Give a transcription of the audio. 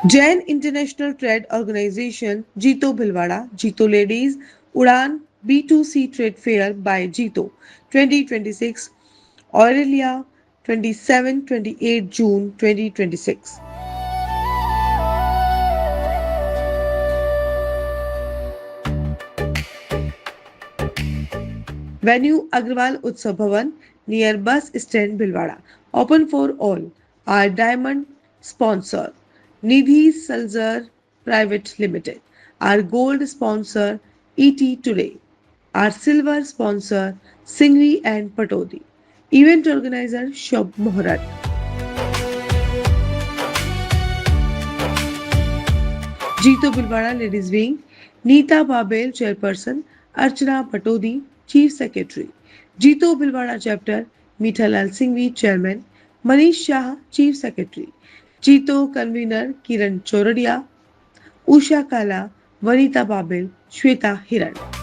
Jain International Trade Organization, Jito Bhilwara, Jito Ladies, Udan B2C Trade Fair by Jito 2026, Aurelia 27-28 June 2026. Venue Agrawal Utsav Bhavan near Bus Stand Bhilwara. Open for all. Our diamond sponsor Nidhi Salzar Private Limited. Our gold sponsor ET Today. Our silver sponsor Singhvi and Patodi. Event organizer Shab Moharat. Jeetu Bilwara Ladies Wing, Neeta Babel Chairperson, Archana Patodi Chief Secretary, Jeetu Bilwara Chapter, Meethalal Singhvi Chairman, Manish Shah Chief Secretary, Jeetu Convener Kiran Choradia, Usha Kala, Vanita Babel, Shweta Hiran.